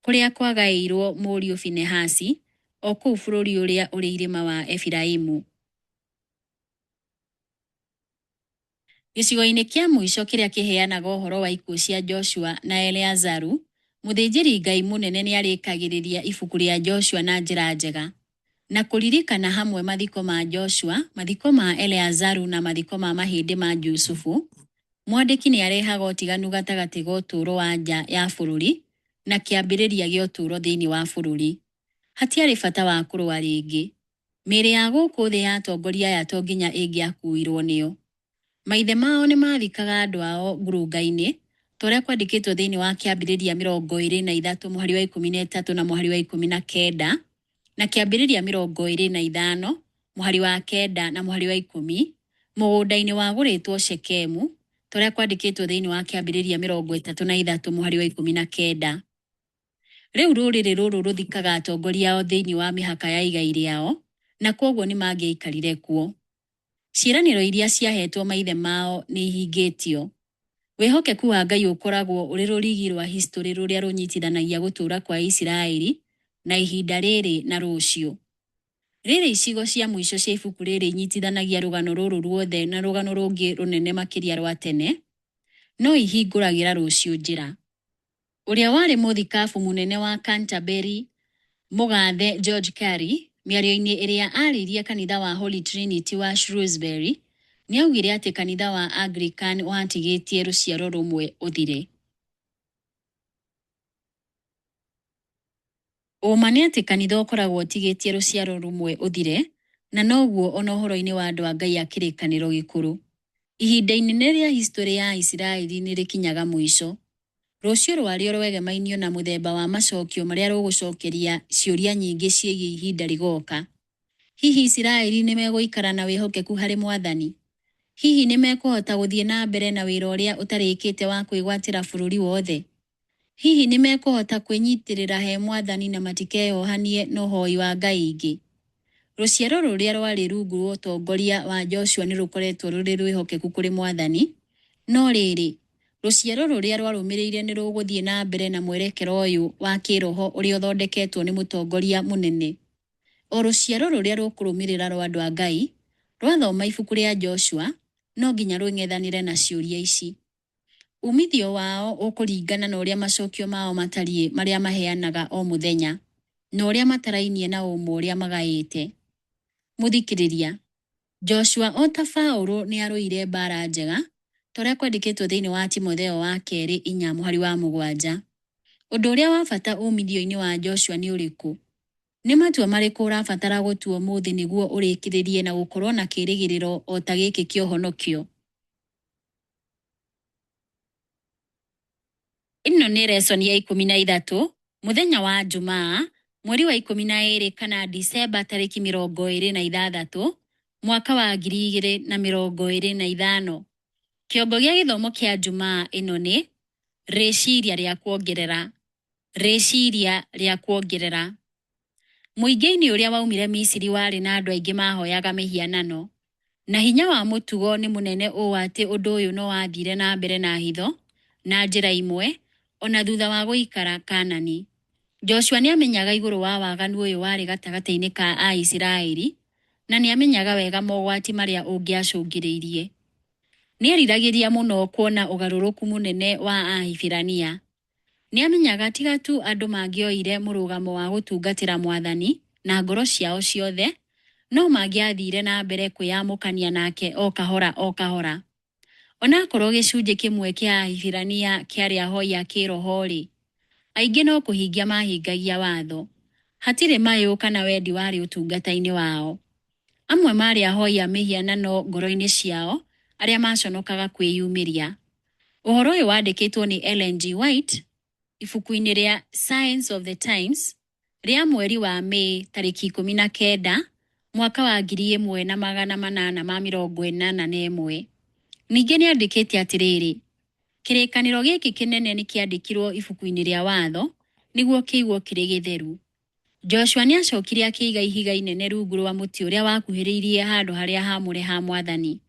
kũrĩa kwagaĩirwo mũriũ Finehasi, o kũu bũrũri ũrĩa ũrĩ irĩma wa Efiraimu. Gĩcigo-inĩ kĩa mũico kĩrĩa kĩheanaga ũhoro wa ikuũ cia Joshua na Eleazaru, mũthĩnjĩri Ngai mũnene nĩ arĩkagĩrĩria ibuku rĩa Joshua na njĩra njega, na kũririkana hamwe mathiko ma Joshua, mathiko ma Eleazaru na mathiko ma mahĩndĩ ma Jusufu. Mwandĩki nĩ arehaga ũtiganu gatagatĩ ga ũtũũro wa nja ya bũrũri na kĩambĩrĩria gĩa ũtũũro thĩinĩ wa bũrũri. Hatiarĩ bata wa kũrũa rĩngĩ. Mĩĩrĩ ya gũkũ thĩ ya atongoria aya to nginya ĩngĩakuirwo nĩo. Maithe mao nĩ mathikaga andũ ao ngurunga-inĩ, torĩa kwandĩkĩtwo thĩinĩ wa kĩambĩrĩria 23 mũhari wa 13 na mũhari wa 19, na kĩambĩrĩria 25 mũhari wa 9 na mũhari wa 10, mũgũnda-inĩ wagũrĩtwo Shekemu, torĩa kwandĩkĩtwo thĩinĩ wa kĩambĩrĩria 33 mũhari wa 19. Rĩu rũrĩrĩ rũrũ rũthikaga atongoria ao thĩinĩ wa mĩhaka ya igai rĩao, na kwoguo nĩ mangĩaikarire kuo. Ciĩranĩro iria ciahetwo maithe mao nĩ ihingĩtio. Wĩhokeku wa Ngai ũkoragwo ũrĩ rũrigi rwa historĩ rũrĩa rũnyitithanagia gũtũũra kwa Isiraeli na ihinda rĩrĩ na rũciũ. Rĩrĩ icigo cia mũico cia ibuku rĩrĩ inyitithanagia rũgano rũrũ ruothe na rũgano rũngĩ rũnene makĩria rwa tene, no ihingũragĩra rũciũ njĩra. Ũrĩa warĩ mũthikabu mũnene wa Canterbury, mũgathe George Carey, mĩario-inĩ ĩrĩa arĩirie kanitha wa Holy Trinity wa Shrewsbury, nĩ augire atĩ kanitha wa Anglican watigĩtie rũciaro rũmwe ũthire. Ũma nĩ atĩ kanitha ũkoragwo ũtigĩtie rũciaro rũmwe ũthire, na noguo ona ũhoro-inĩ wa andũ a Ngai a kĩrĩkanĩro gĩkũrũ. Ihinda inene rĩa historĩ ya Isiraeli nĩ rĩkinyaga mũico. Rũciũ rwarĩo rwegemainio na mũthemba wa macokio marĩa rũgũcokeria ciũria nyingĩ ciĩgiĩ ihinda rĩgoka. Hihi Isiraeli nĩ megũikara na wĩhokeku harĩ Mwathani? Hihi nĩ mekũhota gũthiĩ na mbere na wĩra ũrĩa ũtarĩkĩte wa kwĩgwatĩra bũrũri wothe? Hihi nĩ mekũhota kwĩnyitĩrĩra he Mwathani na matikeyohanie na ũhoi wa ngai ingĩ? Rũciaro rũrĩa rwarĩ rungu rwa ũtongoria wa Joshua nĩ rũkoretwo rũrĩ rwĩhokeku kũrĩ Mwathani, no rĩrĩ, rũciaro rũrĩa rwarũmĩrĩire nĩ rũgũthiĩ na mbere na mwerekero ũyũ wa kĩroho ũrĩa ũthondeketwo nĩ mũtongoria mũnene. O rũciaro rũrĩa rũkũrũmĩrĩra rwa andũ a Ngai, rwathoma ibuku rĩa Joshua, no nginya rwĩng'ethanĩre na ciũria ici. Umithio wao ũkũringana na ũrĩa macokio mao matariĩ marĩa maheanaga o mũthenya, na ũrĩa matarainie na ũmwe ũrĩa magaĩte. Mũthikĩrĩria, Joshua o ta Paũlũ nĩ arũire mbara njega, torĩa kwandĩkĩtwo thĩinĩ wa Timotheo wa 2:4 mũhari wa 7. Ũndũ ũrĩa wa bata umithio-inĩ wa Joshua nĩ ũrĩkũ? Nĩ matua marĩkũ ũrabatara gũtua ũmũthĩ nĩguo ũrĩkĩrĩrie na gũkorwo na kĩĩrĩgĩrĩro o ta gĩkĩ kĩa ũhonokio? Ĩno nĩ lesson ya 13, mũthenya wa Jumaa, mweri wa 12 kana Disemba tarĩki 26, mwaka wa 2025. Kĩongo gĩa gĩthomo kĩa Jumaa ĩno nĩ rĩciria rĩa kuongerera. Rĩciria rĩa kuongerera. Mũingĩ-inĩ ũrĩa waumire Misiri warĩ na andũ aingĩ mahoyaga mĩhianano, na hinya wa mũtugo nĩ mũnene ũũ atĩ ũndũ ũyũ no wathire na mbere na hitho, na njĩra imwe, ona thutha wa gũikara Kanani. Joshua nĩ amenyaga igũrũ wa waganu ũyũ warĩ gatagatĩ-inĩ ka Aisiraeli, na nĩamenyaga wega mogwati marĩa ũngĩacũngĩrĩirie. Nĩeriragĩria mũno kuona ũgarũrũku mũnene wa Ahibirania. Nĩamenyaga tiga tu andũ mangĩoire mũrũgamo wa gũtungatĩra Mwathani na ngoro ciao ciothe, no mangĩathire na mbere kwĩyamũkania nake o kahora o kahora. Onakorwo gĩcunjĩ kĩmwe kĩa Ahibirania kĩarĩ ahoi a kĩroho-rĩ, aingĩ no kũhingia mahingagia watho. Hatirĩ mayũ kana wendi warĩ ũtungata-inĩ wao. Amwe marĩ ahoi a mĩhianano ngoro-inĩ ciao, arĩa maconokaga kwĩyumĩria. Ũhoro ũyũ wandĩkĩtwo nĩ Ellen G. White ibuku-inĩ rĩa Signs of the Times rĩa mweri wa Mei tarĩki 19 mwaka wa 1881. Ningĩ nĩandĩkĩte atĩrĩrĩ, kĩrĩkanĩro gĩkĩ kĩnene nĩkĩandĩkirwo ibuku-inĩ rĩa watho nĩguo kĩigwo kĩrĩ gĩtheru. Joshua nĩacokire akĩiga ihiga inene rungu rwa mũtĩ ũrĩa wakuhĩrĩirie handũ harĩa haamũre ha Mwathani.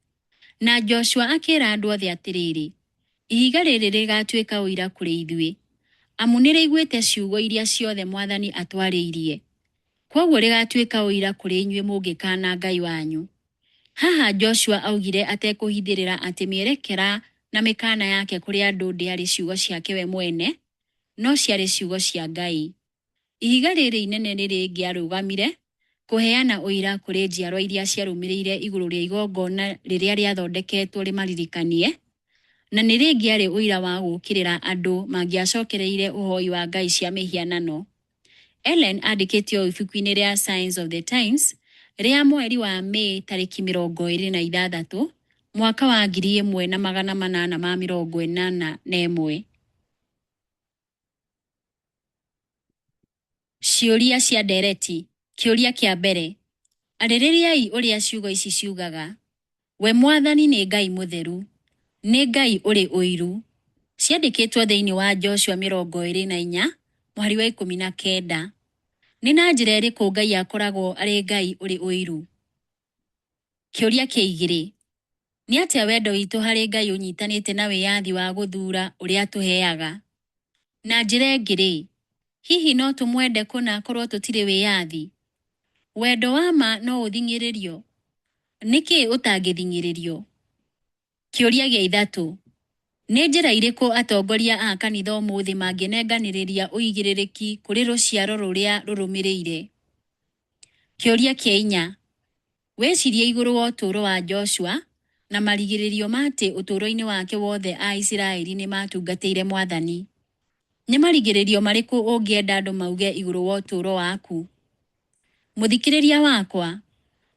Na Joshua akĩra andũ othe atĩrĩrĩ, ihiga rĩrĩ rĩgatuĩka ũira kũrĩ ithuĩ, amu nĩrĩiguĩte ciugo iria ciothe Mwathani atwarĩirie. Kwoguo rĩgatuĩka ũira kũrĩ inyuĩ mũngĩkana Ngai wanyu. Haha Joshua augire atekũhithĩrĩra atĩ mĩerekera na mĩkana yake kũrĩ andũ ndĩarĩ ciugo ciake we mwene, no ciarĩ ciugo cia Ngai. Ihiga rĩrĩ inene nĩrĩngĩarũgamire kũheana ũira kũrĩ njiarwa iria ciarũmĩrĩire igũrũ rĩa igongona rĩrĩa rĩathondeketwo rĩmaririkanie, na nĩrĩngĩarĩ ũira wa gũũkĩrĩra andũ mangĩacokereire ũhoi wa ngai cia mĩhianano. Ellen andĩkĩte o ibuku-inĩ rĩa Signs of the Times rĩa mweri wa Mei tarĩki 26 mwaka wa 1881. Ciũria cia ndereti. Kĩũria kĩa mbere. Arĩrĩriai ũrĩa ciugo ici ciugaga. We Mwathani nĩ Ngai mũtheru, nĩ Ngai ũrĩ ũiru. Ciandĩkĩtwo thĩinĩ wa Joshua 24 mweri wa 19. Nĩ na njĩra ĩrĩkũ Ngai akoragwo arĩ Ngai ũrĩ ũiru? Kĩũria kĩa igĩrĩ. Nĩ atĩa wendo witũ harĩ Ngai ũnyitanĩte na wĩyathi wa gũthura ũrĩa tũheaga? Na njĩra ĩngĩ-rĩ, hihi no tũmwende kũna akorwo tũtirĩ wĩyathi? Wendo wa ma no ũthing'ĩrĩrio? Nĩkĩ ũtangĩthing'ĩrĩrio? Kĩũria gĩa ithatũ. Nĩ njĩra irĩkũ atongoria a kanitha ũmũthĩ mangĩnenganĩrĩria ũigĩrĩrĩki kũrĩ rũciaro rũrĩa rũrũmĩrĩire? Kĩũria kĩa inya. Wecirie igũrũ wa ũtũũro wa Joshua na marigĩrĩrio ma atĩ ũtũũro-inĩ wake wothe Aisiraeli nĩ matungatĩire Mwathani. Nĩ marigĩrĩrio marĩkũ ũngĩenda andũ mauge igũrũ wa ũtũũro waku? Mũthikĩrĩria wakwa,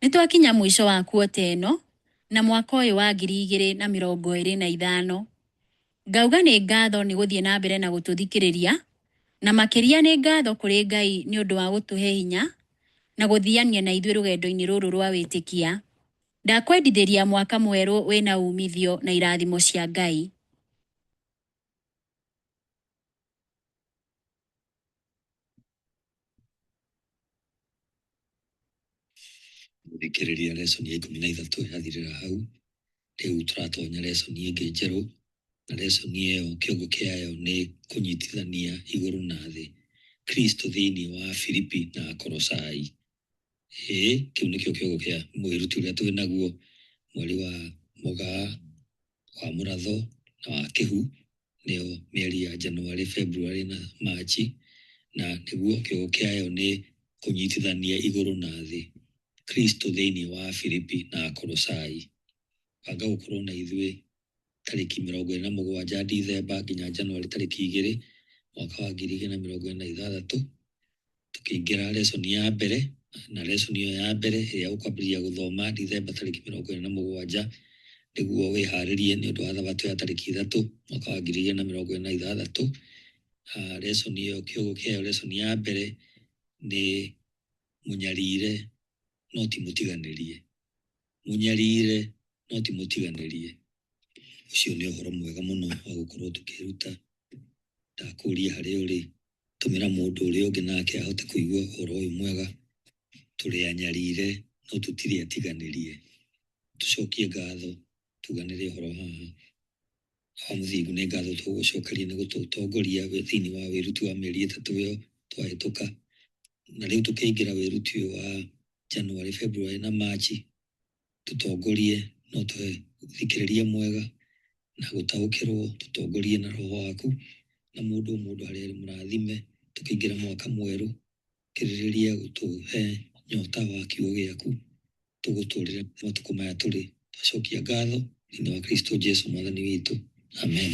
nĩtwakinya mũico wa kuota ĩno na mwaka ũyũ wa 2025. Ngauga nĩ ngatho nĩ gũthiĩ na mbere na gũtũthikĩrĩria, na makĩria nĩ ngatho kũrĩ Ngai nĩ ũndũ wa gũtũhe hinya na gũthiania na ithuĩ rũgendo-inĩ rũrũ rwa wĩtĩkia. Ndakwendithĩria mwaka mwerũ wĩna umithio na irathimo cia Ngai. Gũthikĩrĩria lesson ya 13 yathirĩra hau. Rĩu tũratonya lesson ĩngĩ njerũ, na lesson ĩyo kĩongo kĩayo nĩ kũnyitithania igũrũ na thĩ, Kristo thĩinĩ wa Filipi na Kolosai. Kĩu nĩkĩo kĩongo kĩa mwĩruti ũrĩa twĩ naguo mweri wa Mũgaa, wa Mũratho na wa Kĩhu, nĩyo mĩeri ya Januari, Februari na Machi, na nĩguo kĩongo kĩayo nĩ kũnyitithania igũrũ na thĩ, Kristo thĩinĩ wa Filipi na Kolosai. Banga gũkorwo na ithuĩ tarĩki 27 Dithemba nginya Januari tarĩki 2 mwaka wa 2026, tukĩingĩra lesson ya mbere, na lesson ĩyo ya mbere ĩrĩa ũkwambĩrĩria gũthoma Dithemba tarĩki 27, nĩguo wĩharĩrie nĩ ũndũ wa thabatũ ya tarĩki 3 mwaka wa 2026. Lesson ĩyo kĩongo kĩayo lesson ya mbere nĩ mũnyarire no ti mũtiganĩrie. Mũnyarire no ti mũtiganĩrie. Ũcio nĩ ũhoro mwega mũno wa gũkorwo tũkĩruta. Ndakũria harĩa ũrĩ, tũmĩra mũndũ ũrĩa ũngĩ nake ahote kũigua ũhoro ũyũ mwega. Tũrĩ anyarire no tũtirĩ atiganĩrie. Tũcokie ngatho, tuganĩre ũhoro haha. Wa mũthingu nĩ ngatho tũgũcokeria nĩ gũtũtongoria thĩinĩ wa wĩruti wa mĩeri 3 ĩyo twahĩtũka. Na rĩu tũkĩingĩra wĩruti ũyũ wa Januari, February na Machi tutongorie no tuhe thikiriria mwega na gutaukirwo tutongorie na roho waku na mundu harĩa mũrathime tukiingira mwaka mweru kiririria gutuhe nyota wa kiugo giaku tuguturire matuko maya turi twacokia ngatho thĩinĩ wa Kristo Jesu mwathani witũ, amen.